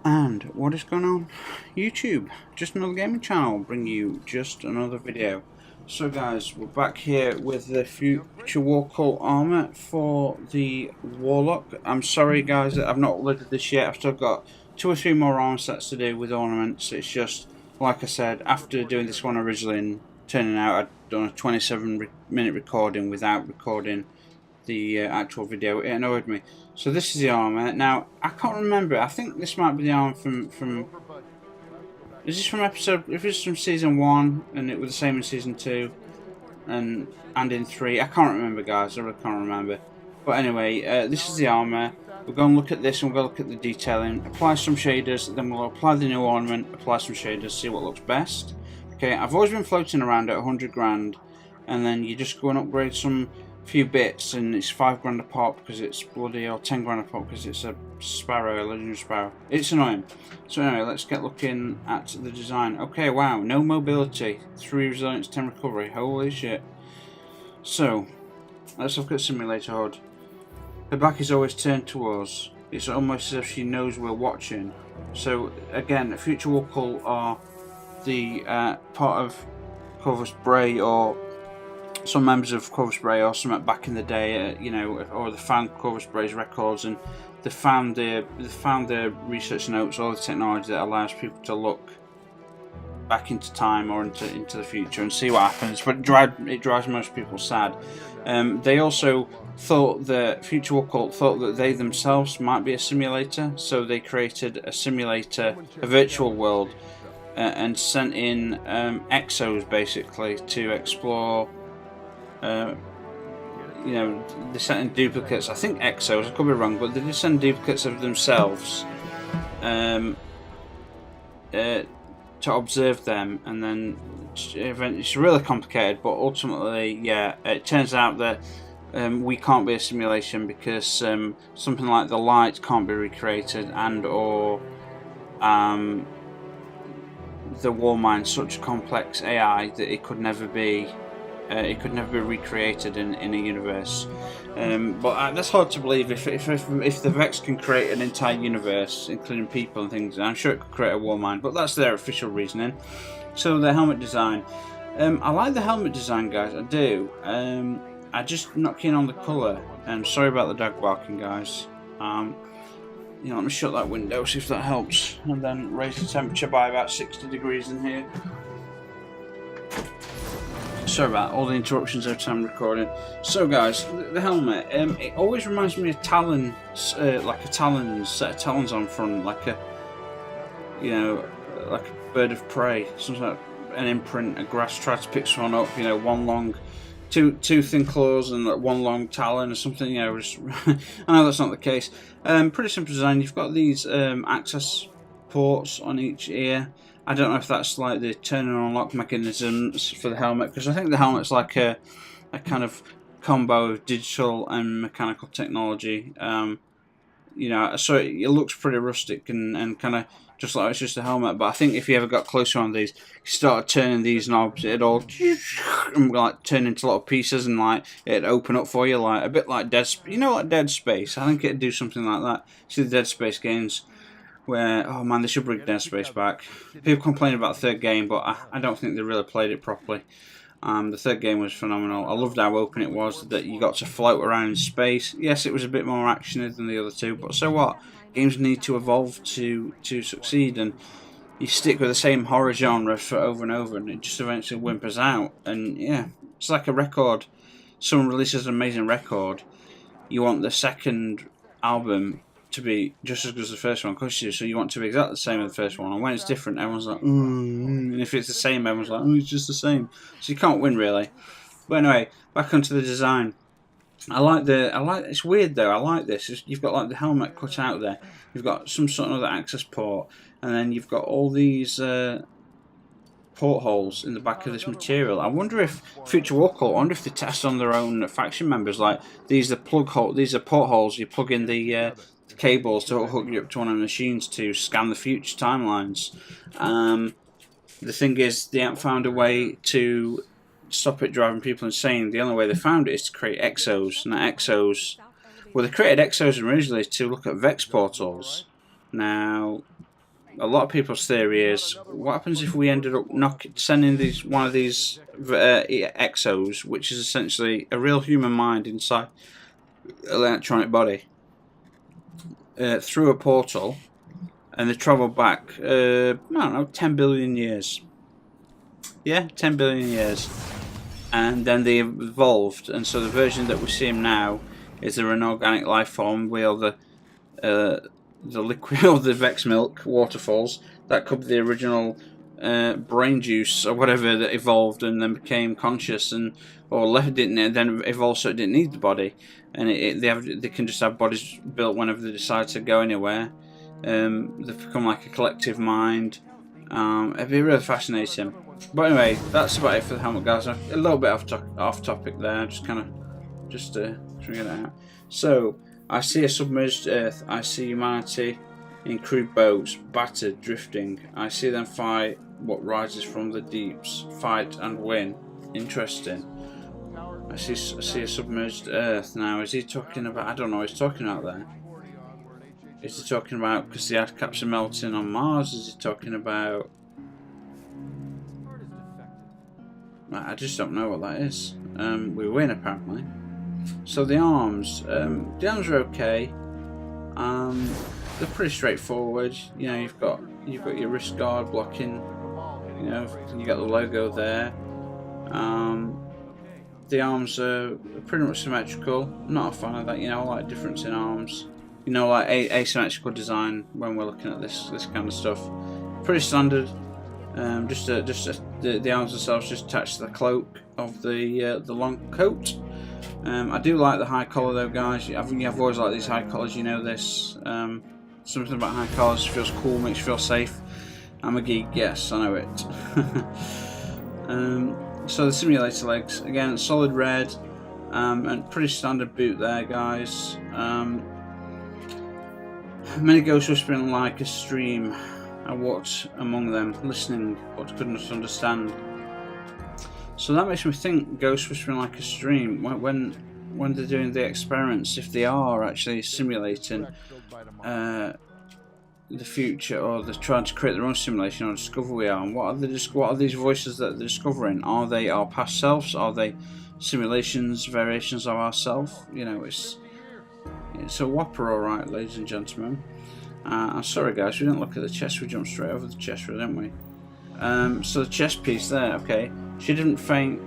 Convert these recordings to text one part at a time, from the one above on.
And what is going on? YouTube, just another gaming channel, bring you just another video. So guys, we're back here with the future Warcult armor for the Warlock. I'm sorry guys that I've not uploaded this yet. I've still got 2 or 3 more armor sets to do with ornaments. It's just, like I said, after doing this one originally and turning out I'd done a 27-minute recording without recording the actual video, it annoyed me. So this is the armor. Now I can't remember. I think this might be the armor from. Is this from episode? If it's from season 1 and it was the same in season 2 and in 3, I can't remember, guys. I really can't remember. But anyway, this is the armor. We're going to look at this and we're going to look at the detailing. Apply some shaders. Then we'll apply the new ornament. Apply some shaders. See what looks best. Okay. I've always been floating around at 100 grand, and then you just go and upgrade some few bits, and it's 5 grand a pop because it's bloody, or 10 grand a pop because it's a sparrow, a legendary sparrow. It's annoying. So anyway, let's get looking at the design. Okay, wow, no mobility, 3 resilience, 10 recovery. Holy shit. So let's look at simulator HUD. Her back is always turned to us. It's almost as if she knows we're watching. So again, future Warcult are the part of Corvus Bray, or some members of Corvus Bray, or something back in the day, you know, or they found Corvus Bray's records and they found their research notes, all the technology that allows people to look back into time or into the future and see what happens. But it drives most people sad. They also thought that Future Warcult thought that they themselves might be a simulator, so they created a simulator, a virtual world, and sent in exos basically to explore. You know, they sent in duplicates. I think exos. I could be wrong, but they did send duplicates of themselves to observe them, and then it's really complicated. But ultimately, yeah, it turns out that we can't be a simulation because something like the light can't be recreated, and or the Warmind, such a complex AI that it could never be. It could never be recreated in a universe, but that's hard to believe. If the Vex can create an entire universe, including people and things, I'm sure it could create a Warmind. But that's their official reasoning. So the helmet design, I like the helmet design, guys. I do. I'm just not keen on the colour. Sorry about the dog barking, guys. You know, let me shut that window, see if that helps, and then raise the temperature by about 60 degrees in here. Sorry about all the interruptions every time I'm recording. So guys, the helmet, it always reminds me of talons, like a talons, set of talons on front, like a, you know, like a bird of prey, some sort of an imprint, a grass tries to pick someone up, you know, one long, two thin claws and like one long talon or something, you know, just, I know that's not the case. Pretty simple design. You've got these access ports on each ear. I don't know if that's like the turn and unlock mechanisms for the helmet, because I think the helmet's like a kind of combo of digital and mechanical technology. You know, so it looks pretty rustic and kind of just like it's just a helmet. But I think if you ever got closer on these, you start turning these knobs, it'd all like turn into a lot of pieces, and like it'd open up for you, like a bit like you know, like Dead Space. I think it'd do something like that. See the Dead Space games, where, oh man, they should bring Dead Space back. People complain about the 3rd game, but I don't think they really played it properly. The 3rd game was phenomenal. I loved how open it was, that you got to float around in space. Yes, it was a bit more actiony than the other 2, but so what? Games need to evolve to succeed, and you stick with the same horror genre for over and over, and it just eventually whimpers out. And yeah, it's like a record. Someone releases an amazing record, you want the second album to be just as good as the first one, because so you want to be exactly the same as the first one, and when it's different, everyone's like, and if it's the same, everyone's like, it's just the same. So you can't win really. But anyway, back onto the design. I like it's weird though. I like this. You've got like the helmet cut out there. You've got some sort of other access port, and then you've got all these portholes in the back of this material. I wonder if Future Warcult, I wonder if they test on their own faction members. Like these are portholes. You plug in the cables to hook you up to one of the machines to scan the future timelines. The thing is, they haven't found a way to stop it driving people insane. The only way they found it is to create exos. Now exos, well, they created exos originally to look at Vex portals. Now a lot of people's theory is, what happens if we ended up sending one of these exos, which is essentially a real human mind inside an electronic body, through a portal, and they travel back, I don't know, 10 billion years. Yeah, 10 billion years. And then they evolved, and so the version that we see him now is they're an organic life form with all the liquid or the Vex milk waterfalls. That could be the original brain juice or whatever that evolved and then became conscious, or left didn't, and then evolved so it didn't need the body, and they can just have bodies built whenever they decide to go anywhere. They've become like a collective mind. It'd be really fascinating. But anyway, that's about it for the helmet, guys. A little bit off topic there, just to figure it out. So I see a submerged Earth. I see humanity in crude boats, battered, drifting. I see them fight what rises from the deeps, fight and win. Interesting. I see a submerged Earth. Now, is he talking about? I don't know what he's talking about there. Is he talking about because the ice caps are melting on Mars? Is he talking about? I just don't know what that is. We win apparently. So the arms are okay. They're pretty straightforward. You know, you've got your wrist guard blocking. You know, you got the logo there. The arms are pretty much symmetrical. Not a fan of that. You know, I like difference in arms. You know, like asymmetrical design when we're looking at this kind of stuff. Pretty standard. The arms themselves just attached to the cloak of the long coat. I do like the high collar though, guys. I've always liked these high collars. You know this. Something about high collars feels cool, makes you feel safe. I'm a geek. Yes, I know it. So the simulator legs again, solid red, and pretty standard boot there, guys. Many ghosts whispering like a stream. I walked among them, listening, but could not understand. So that makes me think ghosts whispering like a stream. When they're doing the experiments, if they are actually simulating the future, or they're trying to create their own simulation or discover who we are, and what are these voices that they're discovering? Are they our past selves? Are they simulations, variations of ourselves? You know, it's a whopper, all right, ladies and gentlemen. I'm sorry, guys, we didn't look at the chest. We jumped straight over the chest, didn't we? So the chest piece there, okay. She didn't faint.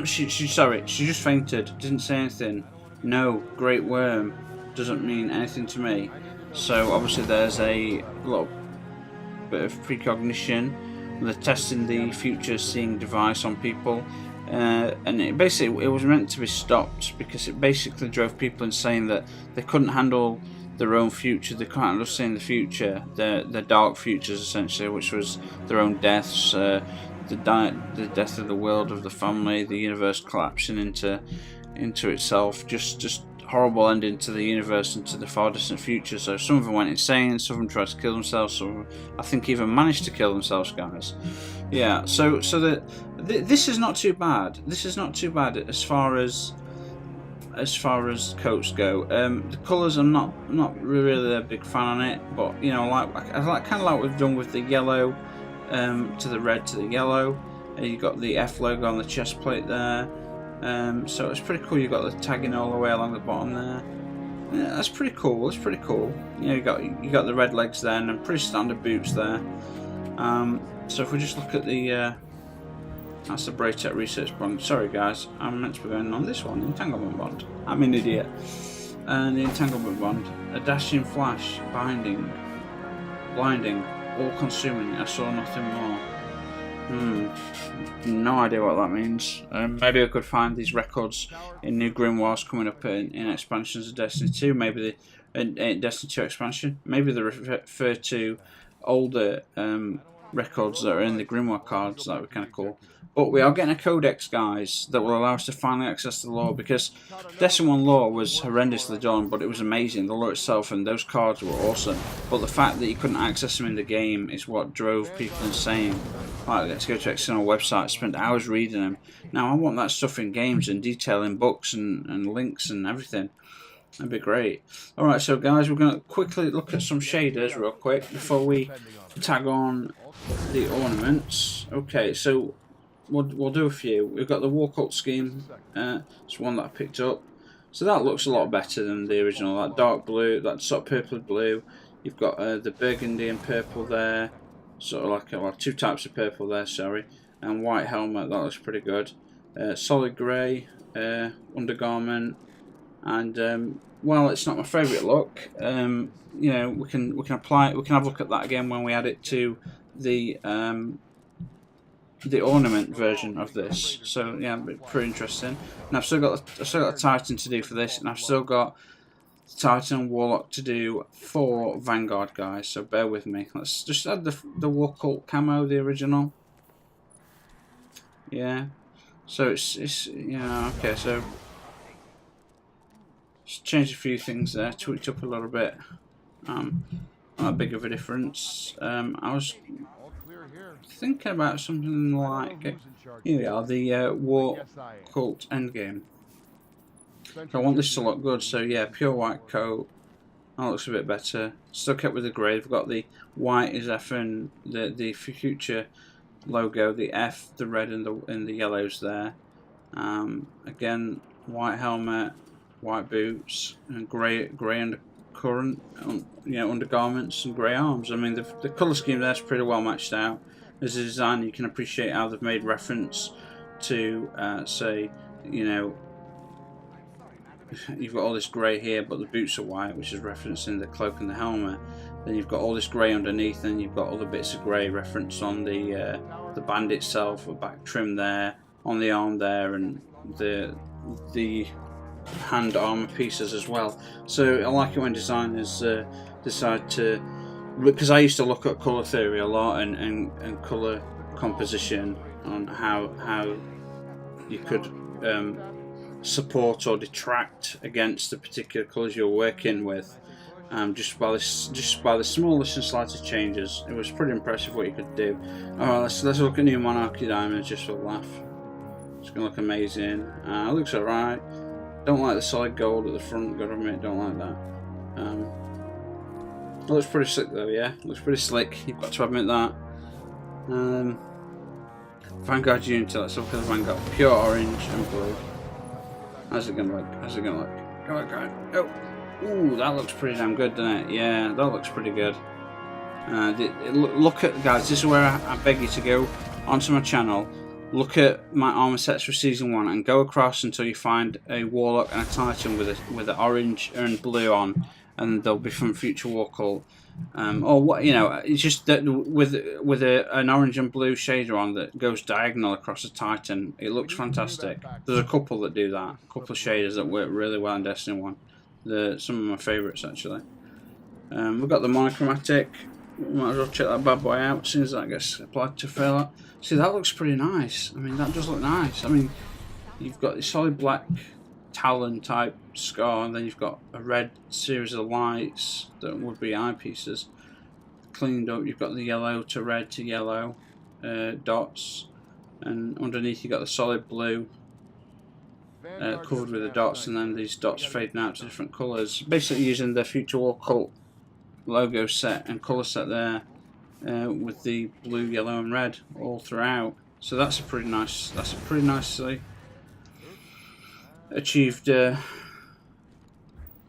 she just fainted. Didn't say anything. No, great worm doesn't mean anything to me. So obviously there's a little bit of precognition. They're testing the future seeing device on people, and it was meant to be stopped because it basically drove people insane that they couldn't handle their own future. They can't handle seeing the future, their dark futures essentially, which was their own deaths, the death of the world, of the family, the universe collapsing into itself. Just horrible ending to the universe and to the far distant future. So some of them went insane, some of them tried to kill themselves, some I think even managed to kill themselves, guys. Yeah, so this is not too bad. This is not too bad as far as coats go. The colours, I'm not really a big fan on it, but you know, I like kind of like we've done with the yellow to the red to the yellow. You got the F logo on the chest plate there. So it's pretty cool. You've got the tagging all the way along the bottom there. Yeah, that's pretty cool. It's pretty cool. You know, you got the red legs there and pretty standard boots there. So if we just look at the that's the Braytech research bond. Sorry guys, I'm meant to be going on this one, the Entanglement bond. I'm an idiot. And the Entanglement bond, a dashing flash, binding, blinding, all-consuming. I saw nothing more. No idea what that means. Maybe I could find these records in new grimoires coming up in expansions of Destiny 2. Maybe Destiny 2 expansion. Maybe they refer to older records that are in the grimoire cards. That would be kind of cool. But we are getting a codex, guys, that will allow us to finally access the lore, because Destiny 1 lore was horrendously done, but it was amazing. The lore itself and those cards were awesome. But the fact that you couldn't access them in the game is what drove people insane. Right, let's go to external websites, spend hours reading them. Now, I want that stuff in games and detail in books and links and everything. That'd be great. Alright, so guys, we're going to quickly look at some shaders real quick before we tag on the ornaments. Okay, so we'll do a few. We've got the Warcult scheme. It's one that I picked up. So that looks a lot better than the original. That dark blue, that sort of purple blue. You've got the burgundy and purple there. Sort of like well, two types of purple there, sorry. And white helmet, that looks pretty good. Solid grey undergarment. And well, it's not my favourite look. You know, we can apply it. We can have a look at that again when we add it to the ornament version of this. So yeah, pretty interesting. And I've still got a Titan to do for this, and I've still got Titan and Warlock to do for Vanguard, guys. So bear with me. Let's just add the Warcult camo, the original. Yeah. So it's yeah, okay. So just changed a few things there, tweaked up a little bit. Not a big of a difference. I was thinking about something like here we are, the Warcult Endgame. So I want this to look good. So yeah, pure white coat. That looks a bit better. Still kept with the grey. We've got the white is F and the future logo, the F, the red and the yellows there. Again, white helmet, white boots, and grey undercurrent, you know, undergarments and grey arms. I mean, the colour scheme there's pretty well matched out. As a design, you can appreciate how they've made reference to, say, you know, you've got all this grey here, but the boots are white, which is referencing the cloak and the helmet. Then you've got all this grey underneath, and you've got other bits of grey reference on the band itself, a back trim there, on the arm there, and the hand armor pieces as well. So I like it when designers decide to, because I used to look at colour theory a lot and colour composition on how you could support or detract against the particular colours you're working with, just by the smallest and slightest changes. It was pretty impressive what you could do. Alright, let's look at new Monarchy diamonds just for a laugh. It's gonna look amazing. It looks alright. Don't like the solid gold at the front, gotta admit, don't like that. It looks pretty slick though, yeah? It looks pretty slick, you've got to admit that. Vanguard Unity, let's look at the Vanguard. Pure orange and blue. How's it gonna look? How's it gonna look? Go on. Oh! Ooh, that looks pretty damn good, doesn't it? Yeah, that looks pretty good. Look at, guys, this is where I beg you to go onto my channel. Look at my armor sets for season 1 and go across until you find a Warlock and a Titan with an orange and blue on, and they'll be from future Warcult. Or what, you know, it's just that with an orange and blue shader on that goes diagonal across a Titan, it looks fantastic. There's a couple that do that, a couple of shaders that work really well in Destiny 1. Some of my favourites actually. We've got the monochromatic. Might as well check that bad boy out as soon as that gets applied to failure. See, that looks pretty nice. I mean, that does look nice. I mean, you've got the solid black talon type scar, and then you've got a red series of lights that would be eyepieces. Cleaned up, you've got the yellow to red to yellow dots, and underneath you've got the solid blue covered with the dots, and then these dots fading out to different colours. Basically using the future Warcult logo set and colour set there with the blue, yellow and red all throughout. So that's a pretty nicely achieved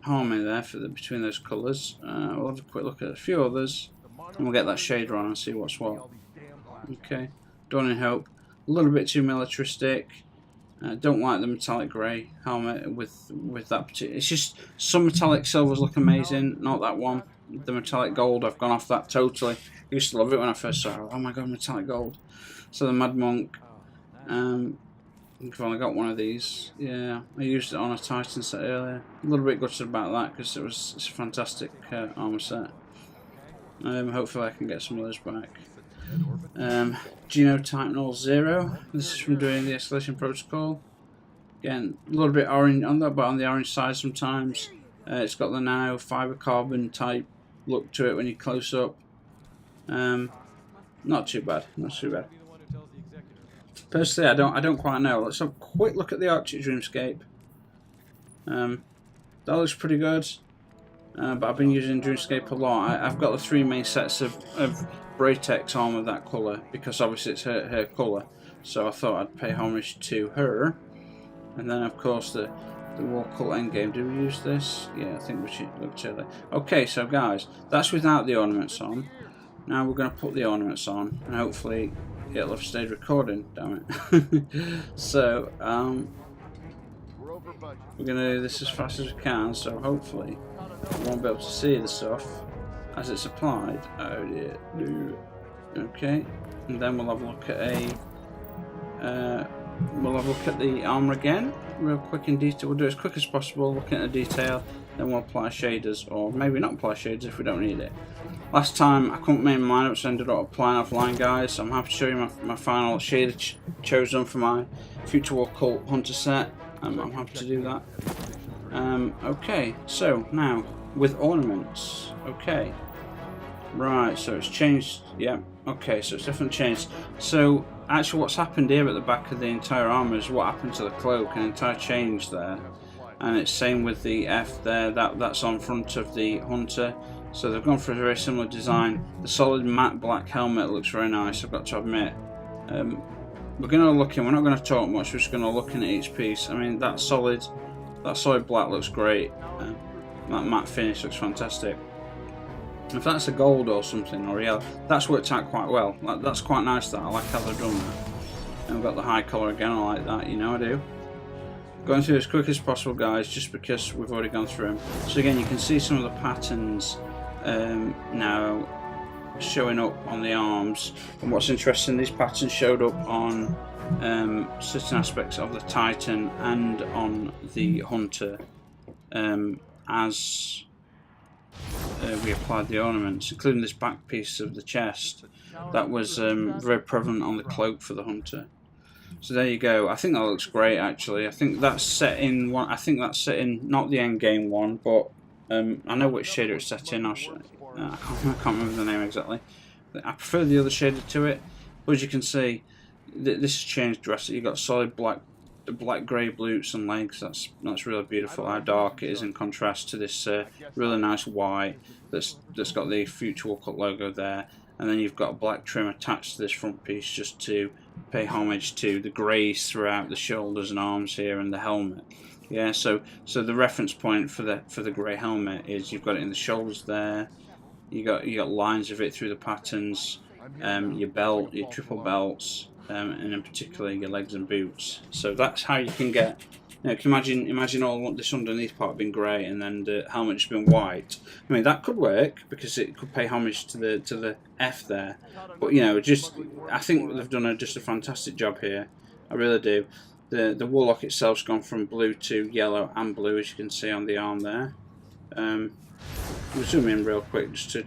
harmony there between those colours. We'll have a quick look at a few others and we'll get that shader on and see what's what. Okay, Dawning Hope, a little bit too militaristic. Don't like the metallic grey helmet with that particular. It's just some metallic silvers look amazing, not that one. The metallic gold, I've gone off that totally. I used to love it when I first saw it. Oh my god, metallic gold. So the Mad Monk, I've only got one of these. Yeah, I used it on a Titan set earlier. A little bit gutted about that because it's a fantastic armor set. Hopefully I can get some of those back. Genotype 0. This is from doing the escalation protocol. Again, a little bit orange on that, but on the orange side sometimes. It's got the nano fiber carbon type look to it when you close up. Not too bad, not too bad. Personally, I don't quite know. Let's have a quick look at the Arctic Dreamscape. that looks pretty good. But I've been using Dreamscape a lot. I've got the 3 main sets of Braytex armor that colour, because obviously it's her colour. So I thought I'd pay homage to her. And then of course the Warcult endgame. Do we use this? Yeah, I think we should look to it. Okay, so guys, that's without the ornaments on. Now we're going to put the ornaments on, and hopefully it'll have stayed recording, damn it. So, we're going to do this as fast as we can, so hopefully we won't be able to see the stuff as it's applied. Oh dear. Okay, and then we'll have a look at the armor again, real quick in detail. We'll do it as quick as possible, looking at the detail, then we'll apply shaders, or maybe not apply shaders if we don't need it. Last time I couldn't make mine up, so I ended up applying offline, guys. So I'm happy to show you my final shader chosen for my future Warcult Hunter set. I'm happy to do that. Okay, so now with ornaments. Okay, right, so it's changed. Yeah, okay, so it's definitely changed. So actually what's happened here at the back of the entire armor is what happened to the cloak, an entire change there. And it's same with the F there, that's on front of the Hunter. So they've gone for a very similar design. The solid matte black helmet looks very nice, I've got to admit. We're going to look in, we're not going to talk much, we're just going to look in at each piece. I mean, that solid black looks great. That matte finish looks fantastic. If that's a gold or something, or yellow, that's worked out quite well. That's quite nice, that. I like how they've done that. And we've got the high collar again, I like that, you know I do. Going through as quick as possible, guys, just because we've already gone through them. So again, you can see some of the patterns now showing up on the arms. And what's interesting, these patterns showed up on certain aspects of the Titan and on the Hunter as we applied the ornaments, including this back piece of the chest that was very prevalent on the cloak for the Hunter. So there you go. I think that looks great, actually. I think that's set in one. I think that's set in not the endgame one, but I know which shader it's set in. I can't remember the name exactly. I prefer the other shader to it. But as you can see, this has changed drastically. You've got solid black grey boots and legs. That's really beautiful. How dark it is in contrast to this really nice white that's got the Future Warcult logo there. And then you've got a black trim attached to this front piece just to pay homage to the greys throughout the shoulders and arms here and the helmet. Yeah, so the reference point for the grey helmet is you've got it in the shoulders there. You got lines of it through the patterns. Your belt, your triple belts, and in particular your legs and boots. So that's how you can get. You know, can imagine all this underneath part being grey and then the helmet just being white. I mean, that could work because it could pay homage to the F there. But you know, I think they've done just a fantastic job here. I really do. The Warlock itself's gone from blue to yellow and blue, as you can see on the arm there. We'll zoom in real quick just to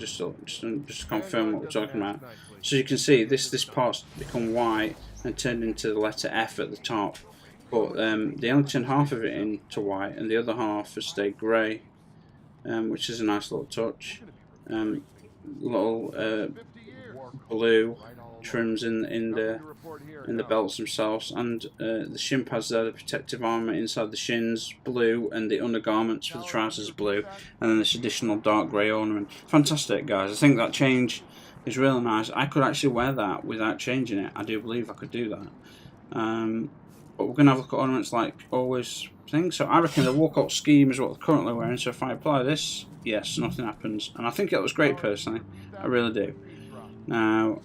confirm what we're talking about. So you can see this part's become white and turned into the letter F at the top. But they only turned half of it into white, and the other half has stayed grey, which is a nice little touch. Little blue trims in the belts themselves, and the shin pads there, the protective armour inside the shins, blue, and the undergarments for the trousers blue, and then this additional dark grey ornament. Fantastic, guys. I think that change is really nice. I could actually wear that without changing it. I do believe I could do that. But we're going to have a look at ornaments like always things. So I reckon the Warcult scheme is what they're currently wearing. So if I apply this, yes, nothing happens. And I think it looks great personally. I really do. Now,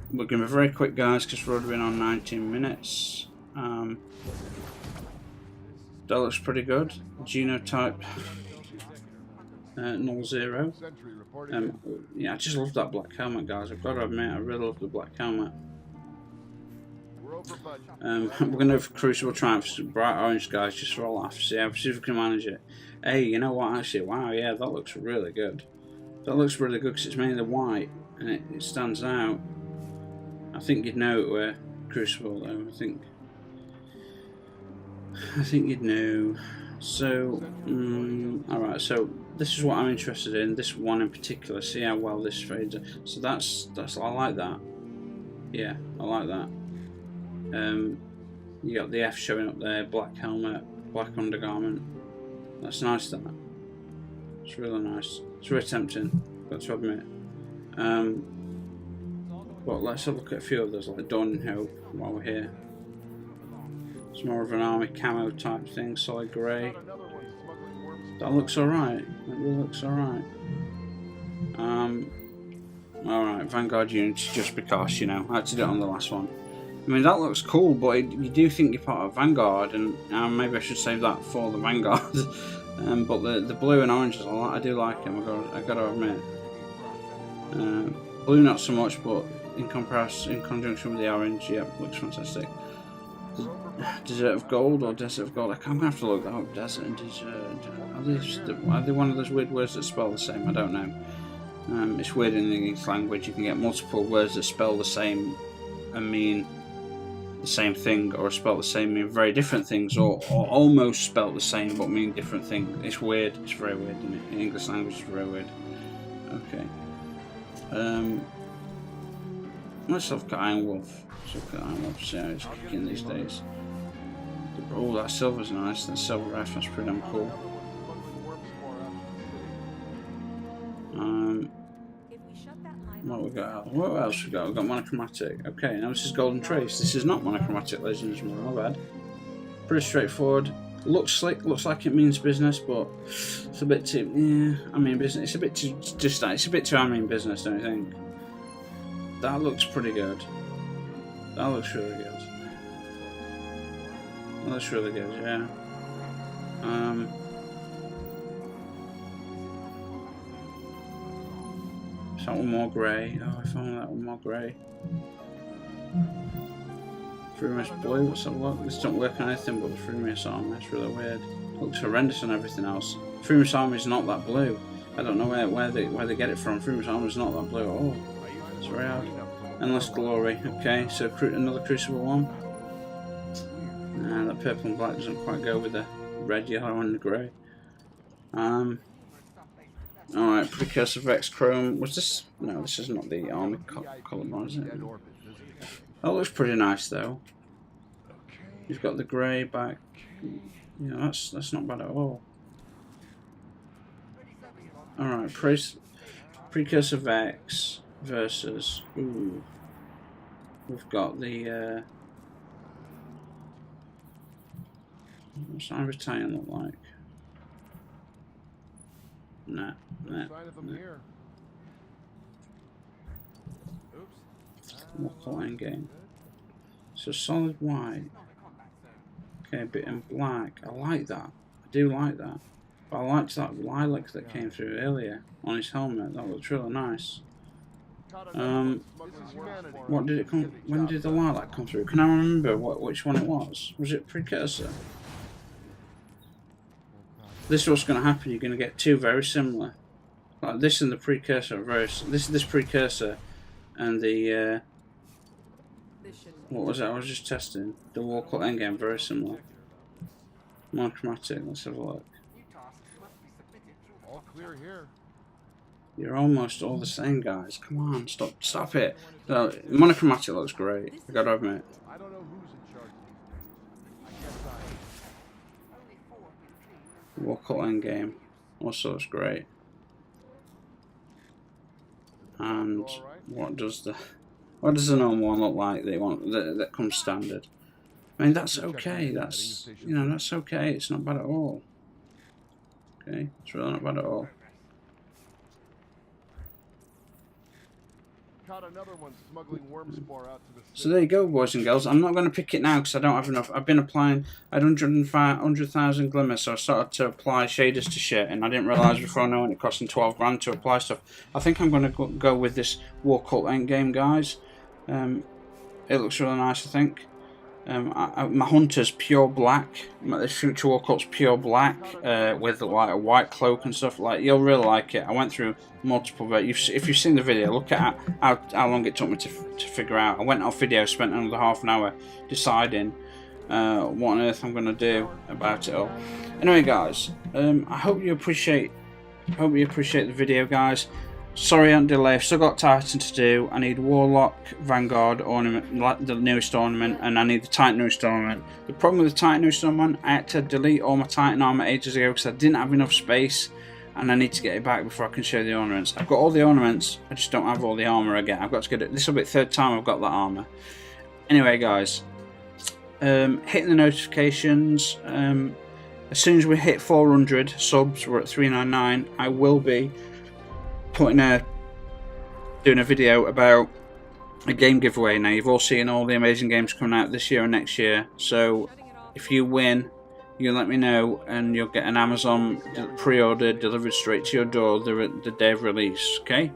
we're going to be very quick, guys, because we've already been on 19 minutes. That looks pretty good. Genotype 00. Yeah, I just love that black helmet, guys. I've got to admit, I really love the black helmet. We're going to have Crucible Triumphs, bright orange, guys, just for a laugh. See if we can manage it. Hey, you know what, actually, wow, yeah, that looks really good. That looks really good because it's mainly the white and it stands out. I think you'd know it were Crucible, though. I think you'd know. So, alright, so this is what I'm interested in, this one in particular. See how well this fades. So that's I like that. Yeah, I like that. You got the F showing up there, black helmet, black undergarment. That's nice, that. It's really nice. It's very tempting, got to admit. But let's have a look at a few others, like Dawn and Hope, while we're here. It's more of an army camo type thing, solid grey. That looks alright. That really looks alright. Alright, Vanguard units, just because, you know, I had to do it on the last one. I mean, that looks cool, but you do think you're part of Vanguard, and maybe I should save that for the Vanguard. But the blue and oranges, I do like them, I gotta admit. Blue not so much, but in conjunction with the orange, yeah, looks fantastic. Desert of Gold or Desert of Gold? I'm gonna have to look that up. Desert and Desert. Are they one of those weird words that spell the same? I don't know. It's weird in the English language. You can get multiple words that spell the same and mean the same thing, or spell the same mean very different things, or almost spell the same but mean different things. It's weird. It's very weird, isn't it? In English language, it's very weird. Okay. Let's look at Iron Wolf. Let's look at Iron Wolf. See how it's kicking these days. Oh, that silver's nice. That silver rifle's pretty damn cool. What we got? What else we got? We've got monochromatic. Okay, now this is Golden Trace. This is not monochromatic, ladies and gentlemen. My bad. Pretty straightforward. Looks slick. Looks like it means business, but it's a bit too. Yeah, I mean business. It's a bit too. It's a bit too. I mean business, don't you think? That looks pretty good. That looks really good. That looks really good. Yeah. Is that one more grey? Oh, I found that one more grey. Freemius blue, what's that look? This don't work on anything but the Freemius armor. It's really weird. It looks horrendous on everything else. Freemius armor is not that blue. I don't know where they get it from. Freemius armor is not that blue at all. It's very odd. Endless Glory. Okay, so another Crucible one. Nah, that purple and black doesn't quite go with the red, yellow, and the grey. Alright, Precursor Vex Chrome. Was this? No, this is not the army colour one, is it? That looks pretty nice though. You've got the grey back. Yeah, that's not bad at all. Alright, Precursor Vex versus. Ooh. We've got the. What's Iron Battalion look like? Nah. Warcult endgame. So solid white. Okay, a bit in black. I like that. I do like that. But I liked that lilac that came through earlier on his helmet. That looks really nice. What did it come? When did the lilac come through? Can I remember which one it was? Was it Precursor? This is what's going to happen. You're going to get two very similar, like this and the Precursor. This Precursor, and the what was it? I was just testing the Warcult endgame. Very similar. Monochromatic. Let's have a look. All clear here. You're almost all the same, guys. Come on, stop it. So, monochromatic looks great. I gotta admit. I don't know who's in charge of these. Warcult endgame also looks great. And what does the normal one look like? That comes standard. I mean, that's okay. That's that's okay. It's not bad at all. Okay, it's really not bad at all. Caught another one smuggling worm spore out to the So there you go, boys and girls. I'm not going to pick it now because I don't have enough. I've been applying. I had 100,000 glimmers, so I started to apply shaders to shit, and I didn't realise before knowing it costing 12 grand to apply stuff. I think I'm going to go with this Warcult endgame, guys. It looks really nice, I think. My hunter's pure black. The future Warcult's pure black with like a white cloak and stuff. Like, you'll really like it. I went through multiple. If you've seen the video, look at how long it took me to figure out. I went off video, spent another half an hour deciding what on earth I'm going to do about it all. Anyway, guys, I hope you appreciate the video, guys. Sorry on delay, I've still got Titan to do. I need Warlock, Vanguard, Ornament, the newest ornament, and I need the Titan newest ornament. The problem with the Titan newest ornament, I had to delete all my Titan armor ages ago because I didn't have enough space and I need to get it back before I can show the ornaments. I've got all the ornaments, I just don't have all the armour again. I've got to get it. This will be the third time I've got that armour. Anyway, guys, hitting the notifications. As soon as we hit 400 subs, we're at 399. I will be doing a video about a game giveaway. Now, you've all seen all the amazing games coming out this year and next year. So if you win, you let me know, and you'll get an Amazon pre-order delivered straight to your door the day of release. Okay.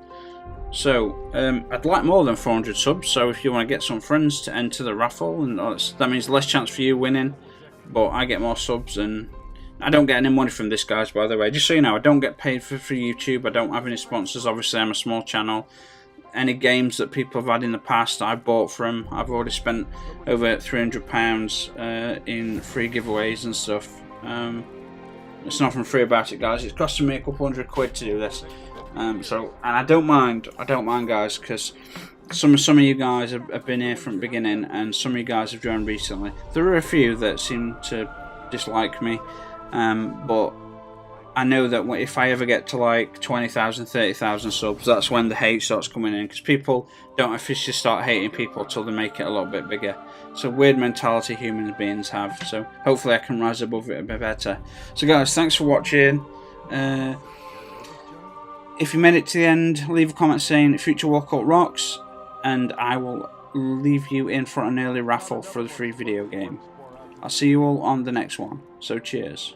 So I'd like more than 400 subs. So if you want to get some friends to enter the raffle, and that means less chance for you winning, but I get more subs, and I don't get any money from this, guys, by the way. Just so you know, I don't get paid for YouTube. I don't have any sponsors. Obviously, I'm a small channel. Any games that people have had in the past, I bought from. I've already spent over £300 in free giveaways and stuff. It's nothing free about it, guys. It's costing me a couple £100 to do this. And I don't mind, guys, because some of you guys have been here from the beginning, and some of you guys have joined recently. There are a few that seem to dislike me. But I know that if I ever get to like 20,000, 30,000 subs, that's when the hate starts coming in, because people don't officially start hating people till they make it a little bit bigger. It's a weird mentality human beings have, so hopefully I can rise above it a bit better. So guys, thanks for watching. If you made it to the end, leave a comment saying Future Warcult rocks, and I will leave you in for an early raffle for the free video game. I'll see you all on the next one, so cheers.